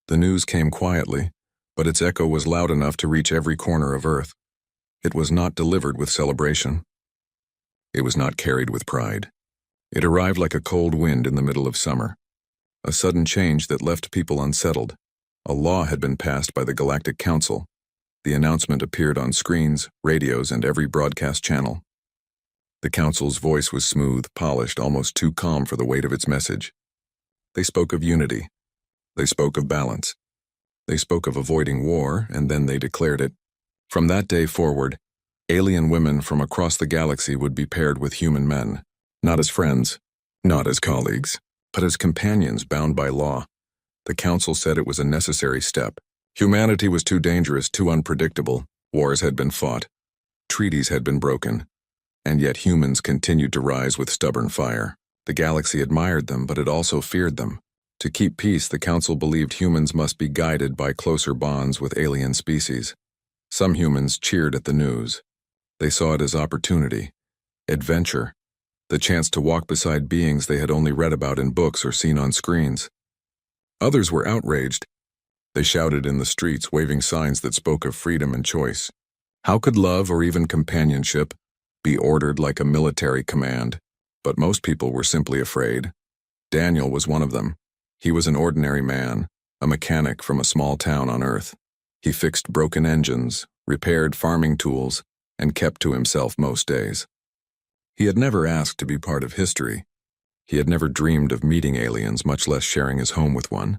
The news came quietly, but its echo was loud enough to reach every corner of Earth. It was not delivered with celebration. It was not carried with pride. It arrived like a cold wind in the middle of summer. A sudden change that left people unsettled. A law had been passed by the Galactic Council. The announcement appeared on screens, radios, and every broadcast channel. The Council's voice was smooth, polished, almost too calm for the weight of its message. They spoke of unity. They spoke of balance. They spoke of avoiding war, and then they declared it. From that day forward, alien women from across the galaxy would be paired with human men, not as friends, not as colleagues, but as companions bound by law. The Council said it was a necessary step. Humanity was too dangerous, too unpredictable. Wars had been fought. Treaties had been broken. And yet humans continued to rise with stubborn fire. The galaxy admired them, but it also feared them. To keep peace, the Council believed humans must be guided by closer bonds with alien species. Some humans cheered at the news. They saw it as opportunity, adventure, the chance to walk beside beings they had only read about in books or seen on screens. Others were outraged. They shouted in the streets, waving signs that spoke of freedom and choice. How could love or even companionship be ordered like a military command? But most people were simply afraid. Daniel was one of them. He was an ordinary man, a mechanic from a small town on Earth. He fixed broken engines, repaired farming tools, and kept to himself most days. He had never asked to be part of history. He had never dreamed of meeting aliens, much less sharing his home with one.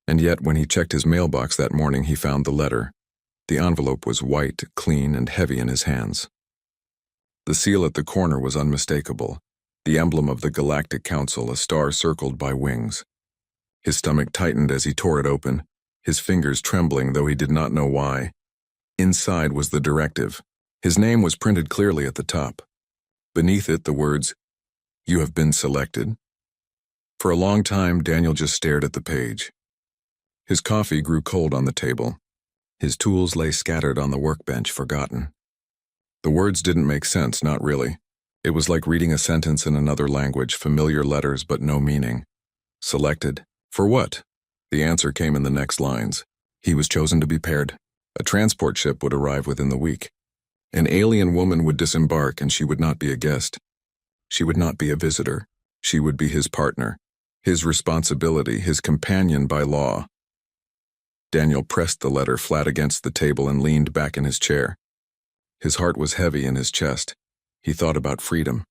And yet, when he checked his mailbox that morning, he found the letter. The envelope was white, clean, and heavy in his hands. The seal at the corner was unmistakable, the emblem of the Galactic Council, a star circled by wings. His stomach tightened as he tore it open, his fingers trembling, though he did not know why. Inside was the directive. His name was printed clearly at the top. Beneath it, the words, "You have been selected." For a long time, Daniel just stared at the page. His coffee grew cold on the table. His tools lay scattered on the workbench, forgotten. The words didn't make sense, not really. It was like reading a sentence in another language, familiar letters but no meaning. Selected? For what? The answer came in the next lines. He was chosen to be paired. A transport ship would arrive within the week. An alien woman would disembark, and she would not be a guest. She would not be a visitor. She would be his partner, his responsibility, his companion by law. Daniel pressed the letter flat against the table and leaned back in his chair. His heart was heavy in his chest. He thought about freedom.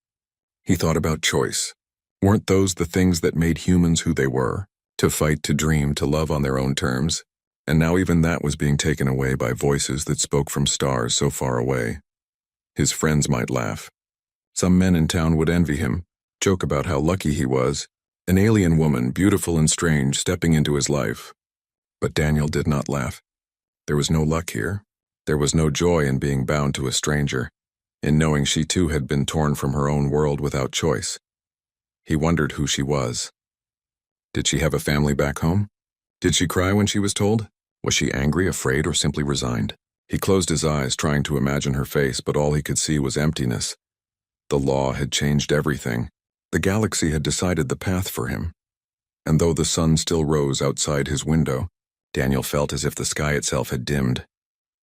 He thought about choice. Weren't those the things that made humans who they were? To fight, to dream, to love on their own terms? And now even that was being taken away by voices that spoke from stars so far away. His friends might laugh. Some men in town would envy him, joke about how lucky he was, an alien woman, beautiful and strange, stepping into his life. But Daniel did not laugh. There was no luck here. There was no joy in being bound to a stranger, in knowing she too had been torn from her own world without choice. He wondered who she was. Did she have a family back home? Did she cry when she was told? Was she angry, afraid, or simply resigned? He closed his eyes, trying to imagine her face, but all he could see was emptiness. The law had changed everything. The galaxy had decided the path for him. And though the sun still rose outside his window, Daniel felt as if the sky itself had dimmed.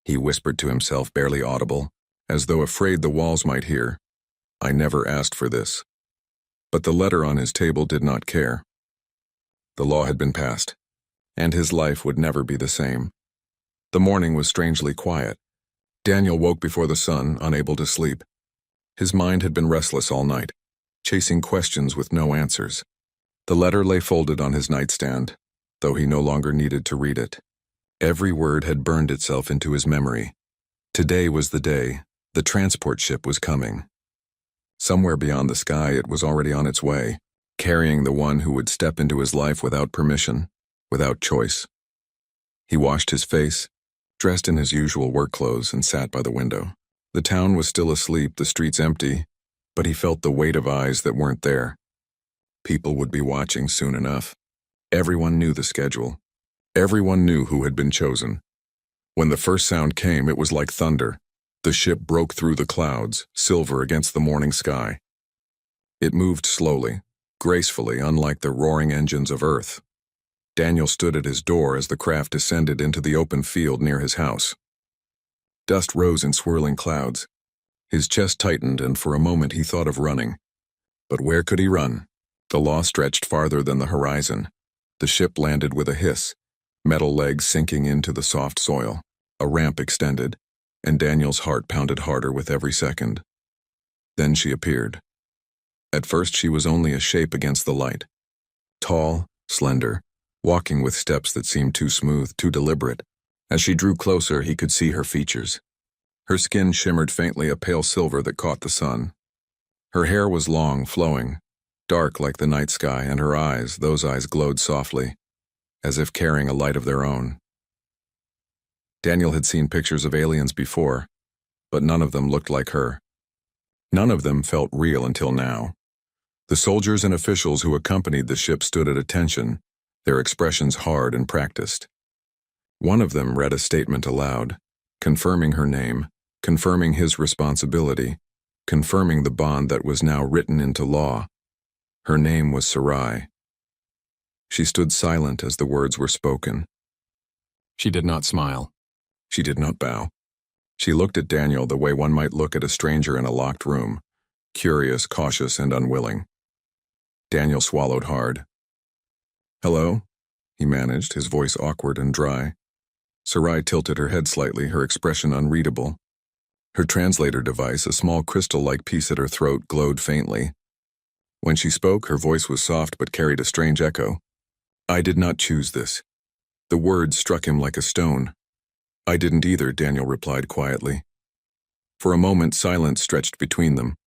He whispered to himself, barely audible, as though afraid the walls might hear, "I never asked for this." But the letter on his table did not care. The law had been passed, and his life would never be the same. The morning was strangely quiet. Daniel woke before the sun, unable to sleep. His mind had been restless all night, chasing questions with no answers. The letter lay folded on his nightstand, though he no longer needed to read it. Every word had burned itself into his memory. Today was the day. The transport ship was coming. Somewhere beyond the sky, it was already on its way, carrying the one who would step into his life without permission, without choice. He washed his face, dressed in his usual work clothes, and sat by the window. The town was still asleep, the streets empty, but he felt the weight of eyes that weren't there. People would be watching soon enough. Everyone knew the schedule. Everyone knew who had been chosen. When the first sound came, it was like thunder. The ship broke through the clouds, silver against the morning sky. It moved slowly, gracefully, unlike the roaring engines of Earth. Daniel stood at his door as the craft descended into the open field near his house. Dust rose in swirling clouds. His chest tightened, and for a moment he thought of running. But where could he run? The law stretched farther than the horizon. The ship landed with a hiss, metal legs sinking into the soft soil. A ramp extended, and Daniel's heart pounded harder with every second. Then she appeared. At first she was only a shape against the light. Tall, slender, walking with steps that seemed too smooth, too deliberate. As she drew closer, he could see her features. Her skin shimmered faintly a pale silver that caught the sun. Her hair was long, flowing, dark like the night sky, and her eyes, those eyes glowed softly, as if carrying a light of their own. Daniel had seen pictures of aliens before, but none of them looked like her. None of them felt real until now. The soldiers and officials who accompanied the ship stood at attention, their expressions hard and practiced. One of them read a statement aloud, confirming her name, confirming his responsibility, confirming the bond that was now written into law. Her name was Sarai. She stood silent as the words were spoken. She did not smile. She did not bow. She looked at Daniel the way one might look at a stranger in a locked room, curious, cautious, and unwilling. Daniel swallowed hard. "Hello?" he managed, his voice awkward and dry. Sarai tilted her head slightly, her expression unreadable. Her translator device, a small crystal-like piece at her throat, glowed faintly. When she spoke, her voice was soft but carried a strange echo. "I did not choose this." The words struck him like a stone. "I didn't either," Daniel replied quietly. For a moment, silence stretched between them.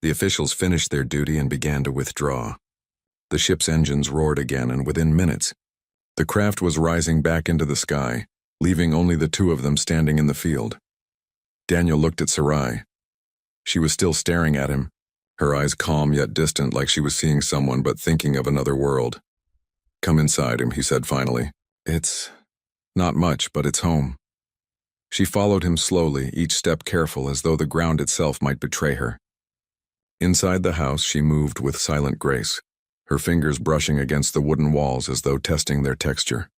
The officials finished their duty and began to withdraw. The ship's engines roared again, and within minutes, the craft was rising back into the sky, leaving only the two of them standing in the field. Daniel looked at Sarai. She was still staring at him, her eyes calm yet distant, like she was seeing someone but thinking of another world. "Come inside him," he said finally. "It's not much, but it's home." She followed him slowly, each step careful, as though the ground itself might betray her. Inside the house, she moved with silent grace, her fingers brushing against the wooden walls as though testing their texture.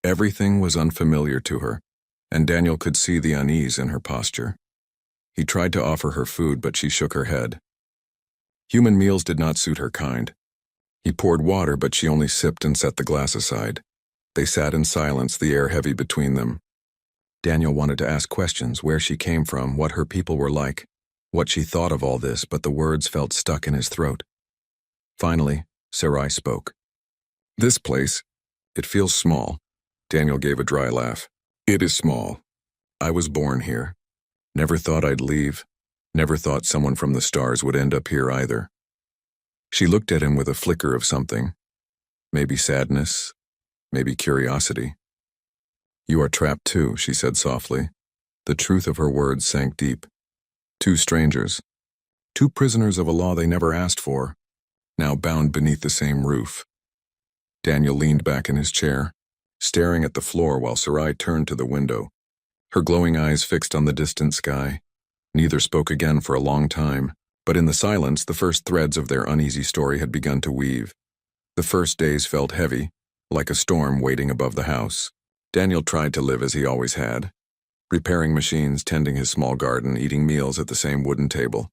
Everything was unfamiliar to her, and Daniel could see the unease in her posture. He tried to offer her food, but she shook her head. Human meals did not suit her kind. He poured water, but she only sipped and set the glass aside. They sat in silence, the air heavy between them. Daniel wanted to ask questions, where she came from, what her people were like, what she thought of all this, but the words felt stuck in his throat. Finally, Sarai spoke. "This place, it feels small." Daniel gave a dry laugh. "It is small. I was born here. Never thought I'd leave. Never thought someone from the stars would end up here either." She looked at him with a flicker of something. Maybe sadness, maybe curiosity. "You are trapped too," she said softly. The truth of her words sank deep. Two strangers. Two prisoners of a law they never asked for, now bound beneath the same roof. Daniel leaned back in his chair, staring at the floor while Sarai turned to the window, her glowing eyes fixed on the distant sky. Neither spoke again for a long time, but in the silence the first threads of their uneasy story had begun to weave. The first days felt heavy, like a storm waiting above the house. Daniel tried to live as he always had, repairing machines, tending his small garden, eating meals at the same wooden table.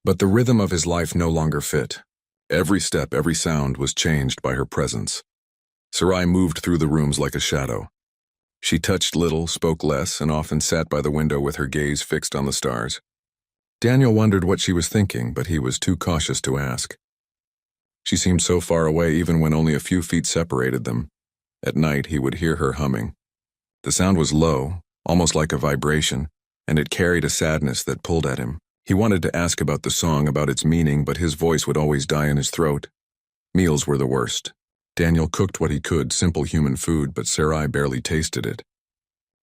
But the rhythm of his life no longer fit. Every step, every sound was changed by her presence. Sarai moved through the rooms like a shadow. She touched little, spoke less, and often sat by the window with her gaze fixed on the stars. Daniel wondered what she was thinking, but he was too cautious to ask. She seemed so far away even when only a few feet separated them. At night, he would hear her humming. The sound was low, almost like a vibration, and it carried a sadness that pulled at him. He wanted to ask about the song, about its meaning, but his voice would always die in his throat. Meals were the worst. Daniel cooked what he could, simple human food, but Sarai barely tasted it.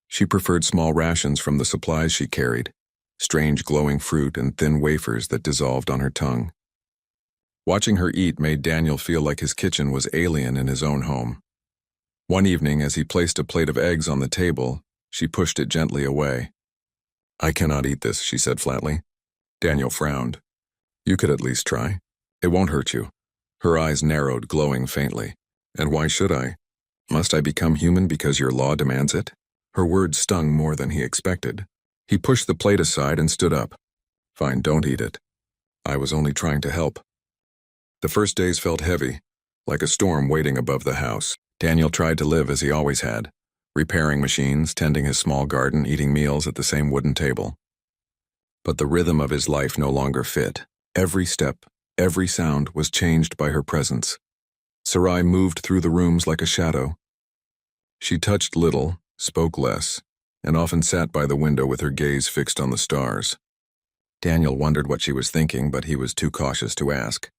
She preferred small rations from the supplies she carried, strange glowing fruit and thin wafers that dissolved on her tongue. Watching her eat made Daniel feel like his kitchen was alien in his own home. One evening, as he placed a plate of eggs on the table, she pushed it gently away. "I cannot eat this," she said flatly. Daniel frowned. "You could at least try. It won't hurt you." Her eyes narrowed, glowing faintly. And why should I? Must I become human because your law demands it? Her words stung more than he expected. He pushed the plate aside and stood up. Fine, don't eat it. I was only trying to help. The first days felt heavy, like a storm waiting above the house. Daniel tried to live as he always had, repairing machines, tending his small garden, eating meals at the same wooden table. But the rhythm of his life no longer fit. Every step, every sound was changed by her presence. Sarai moved through the rooms like a shadow. She touched little, spoke less, and often sat by the window with her gaze fixed on the stars. Daniel wondered what she was thinking, but he was too cautious to ask.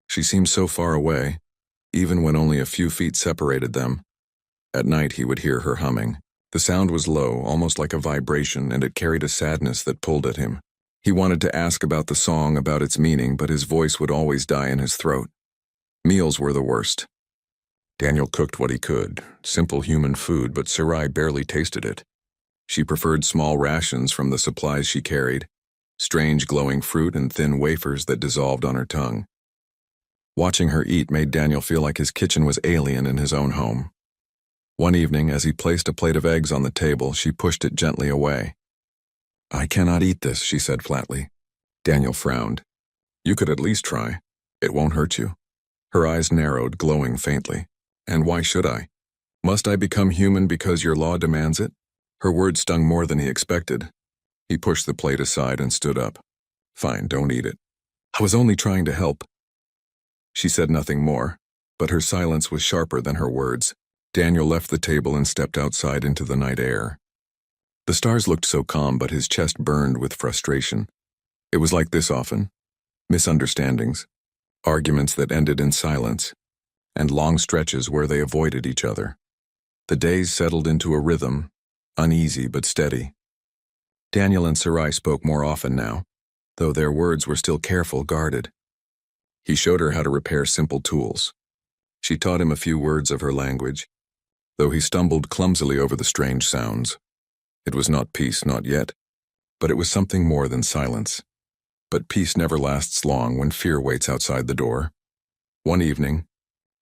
She seemed so far away, even when only a few feet separated them. At night he would hear her humming. The sound was low, almost like a vibration, and it carried a sadness that pulled at him. He wanted to ask about the song, about its meaning, but his voice would always die in his throat. Meals were the worst. Daniel cooked what he could, simple human food, but Sarai barely tasted it. She preferred small rations from the supplies she carried, strange glowing fruit and thin wafers that dissolved on her tongue. Watching her eat made Daniel feel like his kitchen was alien in his own home. One evening, as he placed a plate of eggs on the table, she pushed it gently away. I cannot eat this, she said flatly. Daniel frowned. You could at least try. It won't hurt you. Her eyes narrowed, glowing faintly. And why should I? Must I become human because your law demands it? Her words stung more than he expected. He pushed the plate aside and stood up. Fine, don't eat it. I was only trying to help. She said nothing more, but her silence was sharper than her words. Daniel left the table and stepped outside into the night air. The stars looked so calm, but his chest burned with frustration. It was like this often. Misunderstandings, arguments that ended in silence, and long stretches where they avoided each other. The days settled into a rhythm, uneasy but steady. Daniel and Sarai spoke more often now, though their words were still careful, guarded. He showed her how to repair simple tools. She taught him a few words of her language, though he stumbled clumsily over the strange sounds. It was not peace, not yet, but it was something more than silence. But peace never lasts long when fear waits outside the door. One evening,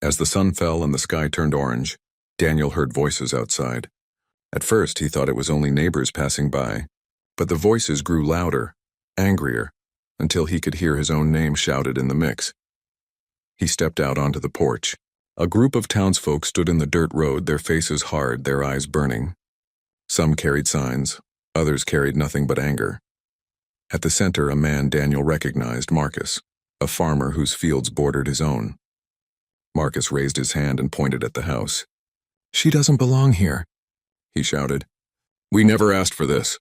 as the sun fell and the sky turned orange, Daniel heard voices outside. At first he thought it was only neighbors passing by, but the voices grew louder, angrier, until he could hear his own name shouted in the mix. He stepped out onto the porch. A group of townsfolk stood in the dirt road, their faces hard, their eyes burning. Some carried signs, others carried nothing but anger. At the center, a man Daniel recognized, Marcus, a farmer whose fields bordered his own. Marcus raised his hand and pointed at the house. She doesn't belong here, he shouted. We never asked for this.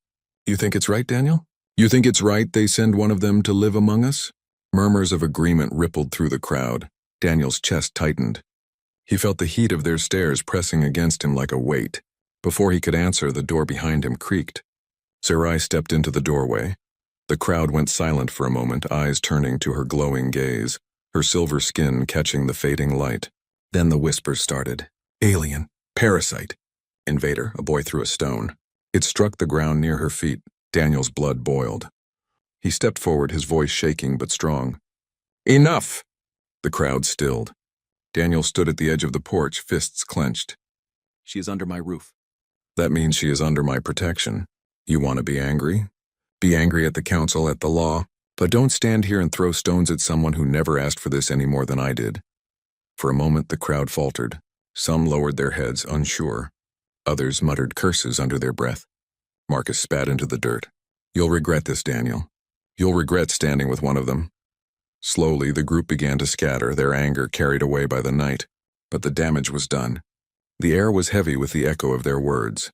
You think it's right, Daniel? You think it's right they send one of them to live among us? Murmurs of agreement rippled through the crowd. Daniel's chest tightened. He felt the heat of their stares pressing against him like a weight. Before he could answer, the door behind him creaked. Sarai stepped into the doorway. The crowd went silent for a moment, eyes turning to her glowing gaze, her silver skin catching the fading light. Then the whispers started. Alien, parasite, invader. A boy threw a stone. It struck the ground near her feet. Daniel's blood boiled. He stepped forward, his voice shaking but strong. Enough! The crowd stilled. Daniel stood at the edge of the porch, fists clenched. She is under my roof. That means she is under my protection. You want to be angry? Be angry at the council, at the law, but don't stand here and throw stones at someone who never asked for this any more than I did. For a moment the crowd faltered. Some lowered their heads, unsure. Others muttered curses under their breath. Marcus spat into the dirt. You'll regret this, Daniel. You'll regret standing with one of them. Slowly the group began to scatter, their anger carried away by the night. But the damage was done. The air was heavy with the echo of their words.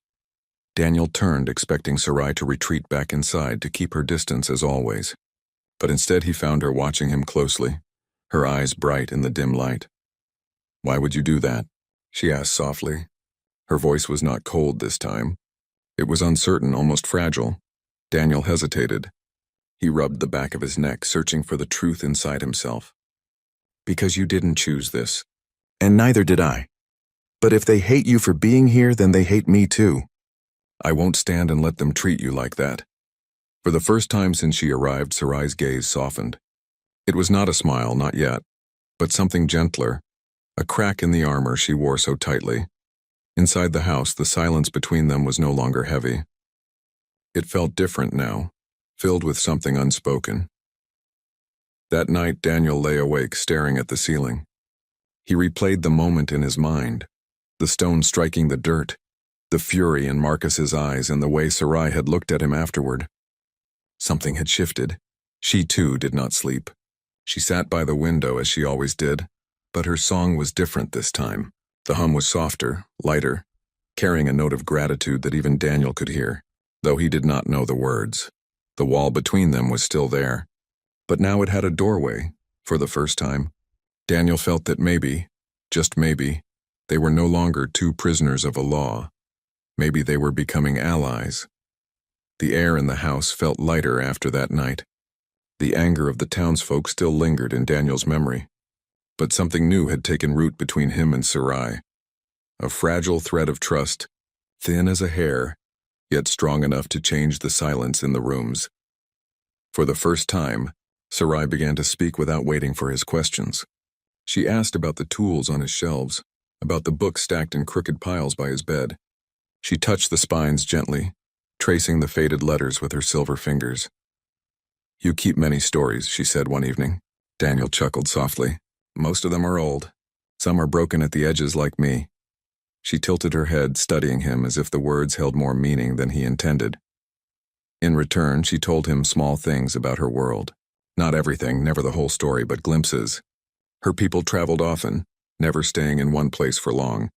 Daniel turned, expecting Sarai to retreat back inside to keep her distance as always. But instead he found her watching him closely, her eyes bright in the dim light. Why would you do that? She asked softly. Her voice was not cold this time. It was uncertain, almost fragile. Daniel hesitated. He rubbed the back of his neck, searching for the truth inside himself. Because you didn't choose this. And neither did I. But if they hate you for being here, then they hate me too. I won't stand and let them treat you like that. For the first time since she arrived, Sarai's gaze softened. It was not a smile, not yet, but something gentler, a crack in the armor she wore so tightly. Inside the house, the silence between them was no longer heavy. It felt different now, filled with something unspoken. That night, Daniel lay awake, staring at the ceiling. He replayed the moment in his mind, the stone striking the dirt, the fury in Marcus's eyes, and the way Sarai had looked at him afterward. Something had shifted. She too did not sleep. She sat by the window as she always did, but her song was different this time. The hum was softer, lighter, carrying a note of gratitude that even Daniel could hear, though he did not know the words. The wall between them was still there, but now it had a doorway. For the first time, Daniel felt that maybe, just maybe, they were no longer two prisoners of a law. Maybe they were becoming allies. The air in the house felt lighter after that night. The anger of the townsfolk still lingered in Daniel's memory, but something new had taken root between him and Sarai. A fragile thread of trust, thin as a hair, yet strong enough to change the silence in the rooms. For the first time, Sarai began to speak without waiting for his questions. She asked about the tools on his shelves, about the books stacked in crooked piles by his bed. She touched the spines gently, tracing the faded letters with her silver fingers. "You keep many stories," she said one evening. Daniel chuckled softly. "Most of them are old. Some are broken at the edges like me." She tilted her head, studying him as if the words held more meaning than he intended. In return, she told him small things about her world. Not everything, never the whole story, but glimpses. Her people traveled often, never staying in one place for long.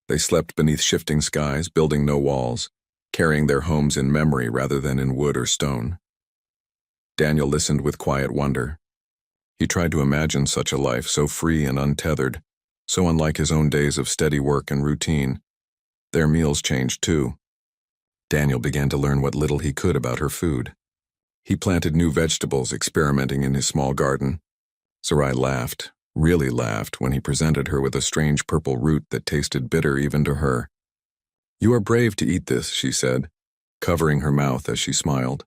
They slept beneath shifting skies, building no walls, carrying their homes in memory rather than in wood or stone. Daniel listened with quiet wonder. He tried to imagine such a life, so free and untethered, so unlike his own days of steady work and routine. Their meals changed too. Daniel began to learn what little he could about her food. He planted new vegetables, experimenting in his small garden. Sarai laughed, really laughed, when he presented her with a strange purple root that tasted bitter even to her. "You are brave to eat this," she said, covering her mouth as she smiled.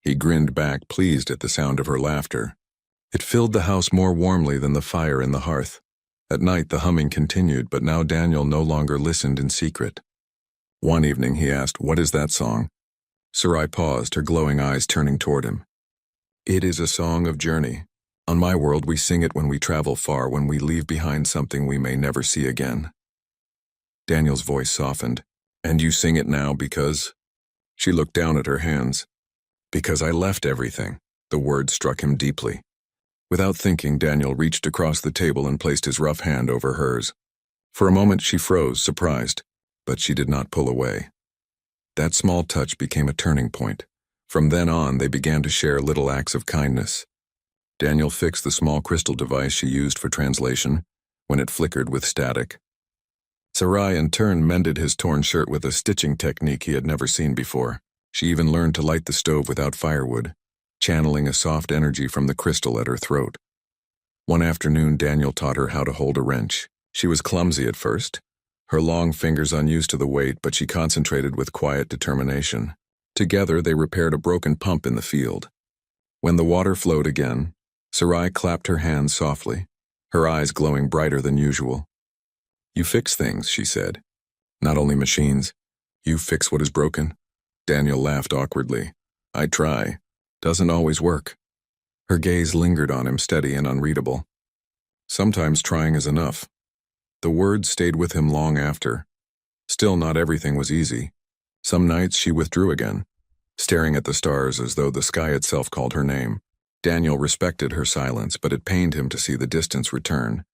He grinned back, pleased at the sound of her laughter. It filled the house more warmly than the fire in the hearth. At night the humming continued, but now Daniel no longer listened in secret. One evening he asked, "What is that song?" Sarai paused, her glowing eyes turning toward him. "It is a song of journey. On my world we sing it when we travel far, when we leave behind something we may never see again." Daniel's voice softened. "And you sing it now because—" She looked down at her hands. "Because I left everything." The word struck him deeply. Without thinking, Daniel reached across the table and placed his rough hand over hers. For a moment she froze, surprised, but she did not pull away. That small touch became a turning point. From then on, they began to share little acts of kindness. Daniel fixed the small crystal device she used for translation when it flickered with static. Sarai in turn mended his torn shirt with a stitching technique he had never seen before. She even learned to light the stove without firewood, channeling a soft energy from the crystal at her throat. One afternoon, Daniel taught her how to hold a wrench. She was clumsy at first, her long fingers unused to the weight, but she concentrated with quiet determination. Together, they repaired a broken pump in the field. When the water flowed again, Sarai clapped her hands softly, her eyes glowing brighter than usual. "You fix things," she said. "Not only machines. You fix what is broken." Daniel laughed awkwardly. "I try. Doesn't always work." Her gaze lingered on him, steady and unreadable. Sometimes trying is enough. The words stayed with him long after. Still, not everything was easy. Some nights she withdrew again, staring at the stars as though the sky itself called her name. Daniel respected her silence, but it pained him to see the distance return.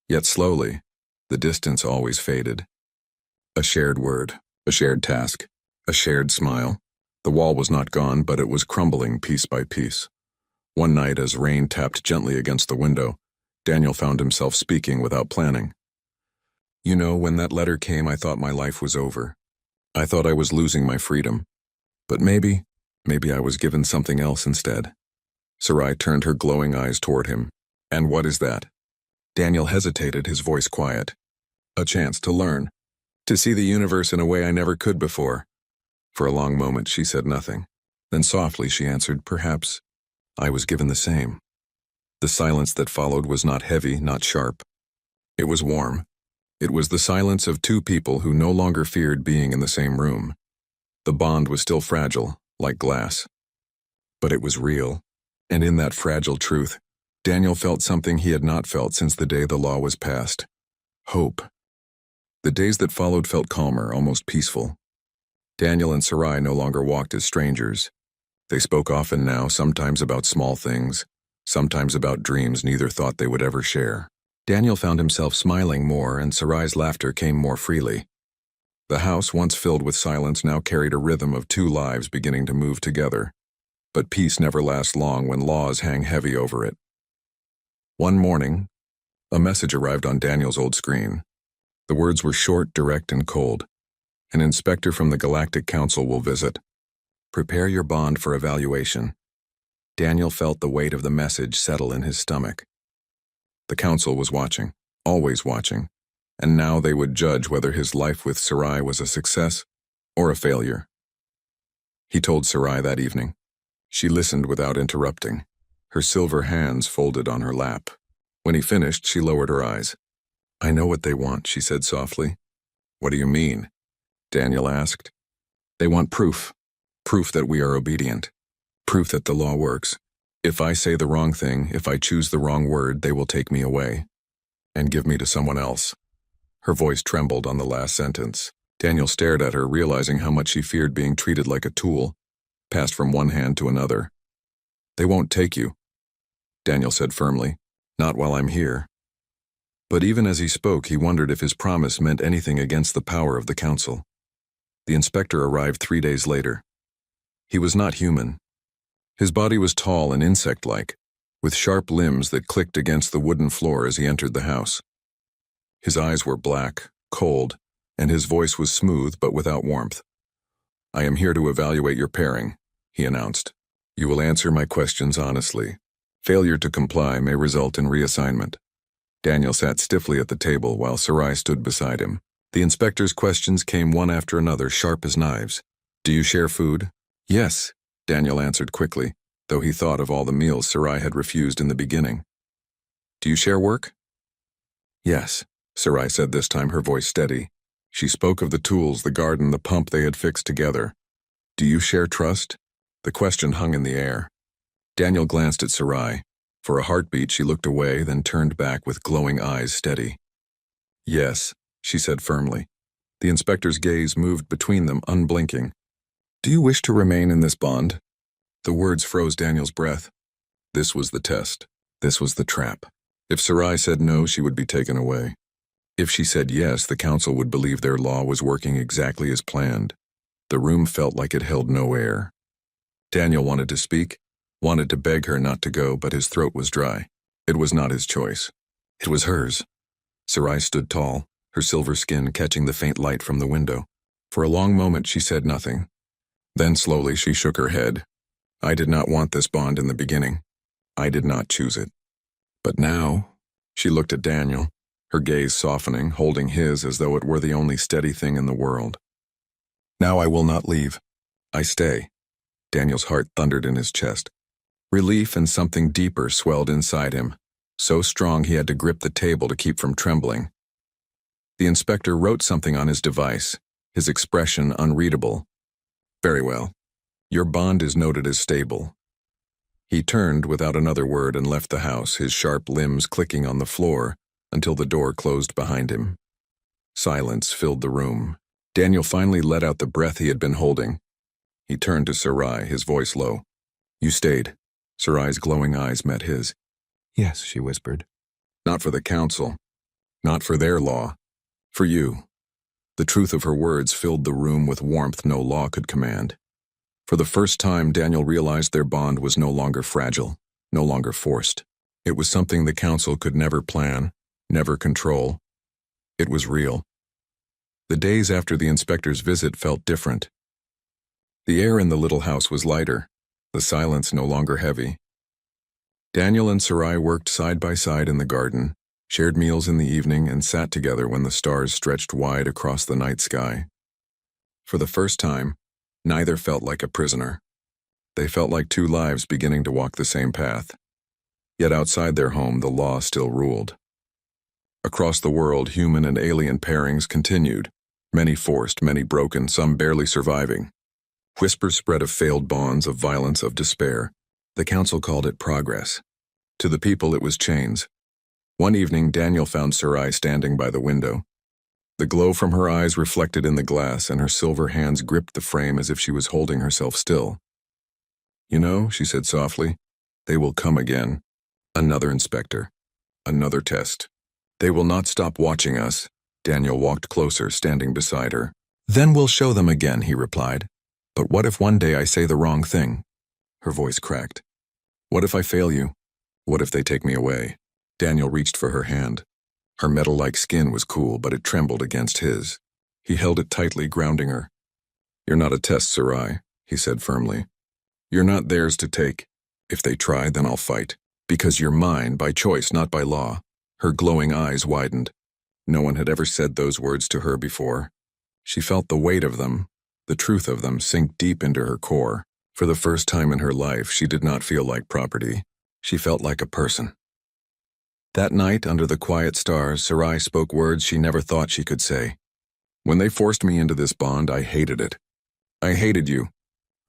Yet slowly, the distance always faded. A shared word, a shared task, a shared smile. The wall was not gone, but it was crumbling piece by piece. One night, as rain tapped gently against the window, Daniel found himself speaking without planning. "You know, when that letter came, I thought my life was over. I thought I was losing my freedom. But maybe I was given something else instead." Sarai turned her glowing eyes toward him. "And what is that?" Daniel hesitated, his voice quiet. "A chance to learn. To see the universe in a way I never could before." For a long moment she said nothing. Then softly she answered, "Perhaps I was given the same." The silence that followed was not heavy, not sharp. It was warm. It was the silence of two people who no longer feared being in the same room. The bond was still fragile, like glass. But it was real. And in that fragile truth, Daniel felt something he had not felt since the day the law was passed. Hope. The days that followed felt calmer, almost peaceful. Daniel and Sarai no longer walked as strangers. They spoke often now, sometimes about small things, sometimes about dreams neither thought they would ever share. Daniel found himself smiling more, and Sarai's laughter came more freely. The house, once filled with silence, now carried a rhythm of two lives beginning to move together. But peace never lasts long when laws hang heavy over it. One morning, a message arrived on Daniel's old screen. The words were short, direct, and cold. An inspector from the Galactic Council will visit. Prepare your bond for evaluation. Daniel felt the weight of the message settle in his stomach. The council was watching, always watching, and now they would judge whether his life with Sarai was a success or a failure. He told Sarai that evening. She listened without interrupting, her silver hands folded on her lap. When he finished, she lowered her eyes. "I know what they want," she said softly. "What do you mean?" Daniel asked. "They want proof. Proof that we are obedient. Proof that the law works. If I say the wrong thing, if I choose the wrong word, they will take me away and give me to someone else." Her voice trembled on the last sentence. Daniel stared at her, realizing how much she feared being treated like a tool, passed from one hand to another. "They won't take you," Daniel said firmly. "Not while I'm here." But even as he spoke, he wondered if his promise meant anything against the power of the council. The inspector arrived 3 days later. He was not human. His body was tall and insect-like, with sharp limbs that clicked against the wooden floor as he entered the house. His eyes were black, cold, and his voice was smooth but without warmth. "I am here to evaluate your pairing," he announced. "You will answer my questions honestly. Failure to comply may result in reassignment." Daniel sat stiffly at the table while Sarai stood beside him. The inspector's questions came one after another, sharp as knives. "Do you share food?" "Yes," Daniel answered quickly, though he thought of all the meals Sarai had refused in the beginning. "Do you share work?" "Yes," Sarai said this time, her voice steady. She spoke of the tools, the garden, the pump they had fixed together. "Do you share trust?" The question hung in the air. Daniel glanced at Sarai. For a heartbeat, she looked away, then turned back with glowing eyes steady. "Yes," she said firmly. The inspector's gaze moved between them, unblinking. "Do you wish to remain in this bond?" The words froze Daniel's breath. This was the test. This was the trap. If Sarai said no, she would be taken away. If she said yes, the council would believe their law was working exactly as planned. The room felt like it held no air. Daniel wanted to speak, wanted to beg her not to go, but his throat was dry. It was not his choice. It was hers. Sarai stood tall, her silver skin catching the faint light from the window. For a long moment she said nothing. Then slowly she shook her head. "I did not want this bond in the beginning. I did not choose it. But now," she looked at Daniel, her gaze softening, holding his as though it were the only steady thing in the world. "Now I will not leave. I stay." Daniel's heart thundered in his chest. Relief and something deeper swelled inside him, so strong he had to grip the table to keep from trembling. The inspector wrote something on his device, his expression unreadable. "Very well. Your bond is noted as stable." He turned without another word and left the house, his sharp limbs clicking on the floor until the door closed behind him. Silence filled the room. Daniel finally let out the breath he had been holding. He turned to Sarai, his voice low. "You stayed." Sarai's glowing eyes met his. "Yes," she whispered. "Not for the council. Not for their law. For you." The truth of her words filled the room with warmth no law could command. For the first time, Daniel realized their bond was no longer fragile, no longer forced. It was something the council could never plan, never control. It was real. The days after the inspector's visit felt different. The air in the little house was lighter, the silence no longer heavy. Daniel and Sarai worked side by side in the garden, shared meals in the evening, and sat together when the stars stretched wide across the night sky. For the first time, neither felt like a prisoner. They felt like two lives beginning to walk the same path. Yet outside their home, the law still ruled. Across the world, human and alien pairings continued. Many forced, many broken, some barely surviving. Whispers spread of failed bonds, of violence, of despair. The council called it progress. To the people, it was chains. One evening, Daniel found Sarai standing by the window. The glow from her eyes reflected in the glass, and her silver hands gripped the frame as if she was holding herself still. "You know," she said softly, "they will come again. Another inspector. Another test. They will not stop watching us." Daniel walked closer, standing beside her. "Then we'll show them again," he replied. "But what if one day I say the wrong thing?" Her voice cracked. "What if I fail you? What if they take me away?" Daniel reached for her hand. Her metal-like skin was cool, but it trembled against his. He held it tightly, grounding her. "You're not a test, Sarai," he said firmly. "You're not theirs to take. If they try, then I'll fight. Because you're mine, by choice, not by law." Her glowing eyes widened. No one had ever said those words to her before. She felt the weight of them, the truth of them, sink deep into her core. For the first time in her life, she did not feel like property. She felt like a person. That night, under the quiet stars, Sarai spoke words she never thought she could say. "When they forced me into this bond, I hated it. I hated you.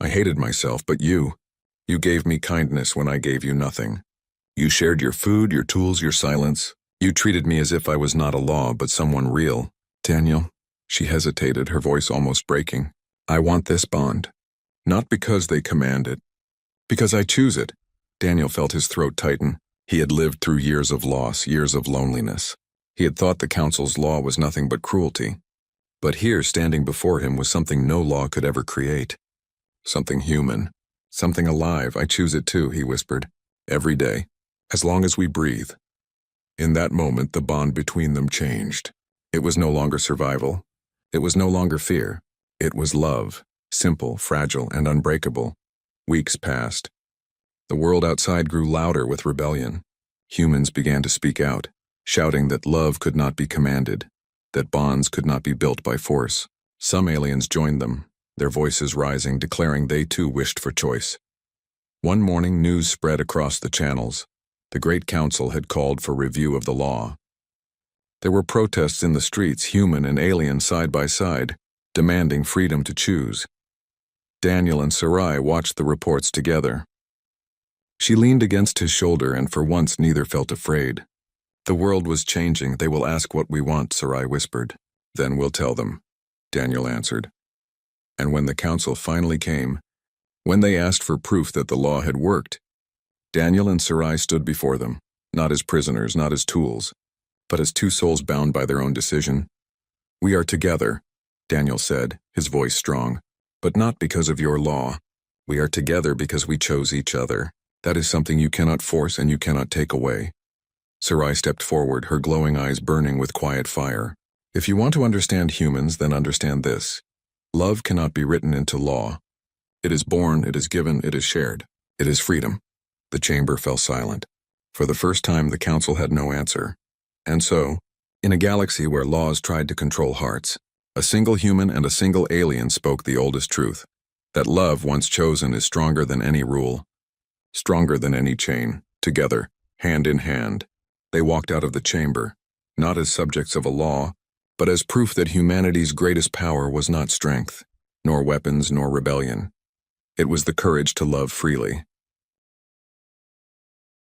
I hated myself, but you gave me kindness when I gave you nothing. You shared your food, your tools, your silence. You treated me as if I was not a law, but someone real. Daniel," she hesitated, her voice almost breaking, "I want this bond. Not because they command it. Because I choose it." Daniel felt his throat tighten. He had lived through years of loss, years of loneliness. He had thought the council's law was nothing but cruelty. But here, standing before him, was something no law could ever create. Something human. Something alive. "I choose it too," he whispered. "Every day. As long as we breathe." In that moment, the bond between them changed. It was no longer survival. It was no longer fear. It was love. Simple, fragile, and unbreakable. Weeks passed. The world outside grew louder with rebellion. Humans began to speak out, shouting that love could not be commanded, that bonds could not be built by force. Some aliens joined them, their voices rising, declaring they too wished for choice. One morning, news spread across the channels. The Great Council had called for review of the law. There were protests in the streets, human and alien side by side, demanding freedom to choose. Daniel and Sarai watched the reports together. She leaned against his shoulder, and for once neither felt afraid. "The world was changing. They will ask what we want," Sarai whispered. "Then we'll tell them," Daniel answered. And when the council finally came, when they asked for proof that the law had worked, Daniel and Sarai stood before them, not as prisoners, not as tools, but as two souls bound by their own decision. "We are together," Daniel said, his voice strong, "but not because of your law. We are together because we chose each other. That is something you cannot force and you cannot take away." Sarai stepped forward, her glowing eyes burning with quiet fire. "If you want to understand humans, then understand this. Love cannot be written into law. It is born, it is given, it is shared. It is freedom." The chamber fell silent. For the first time, the council had no answer. And so, in a galaxy where laws tried to control hearts, a single human and a single alien spoke the oldest truth, that love, once chosen, is stronger than any rule, stronger than any chain. Together, hand in hand, they walked out of the chamber, not as subjects of a law, but as proof that humanity's greatest power was not strength, nor weapons, nor rebellion. It was the courage to love freely.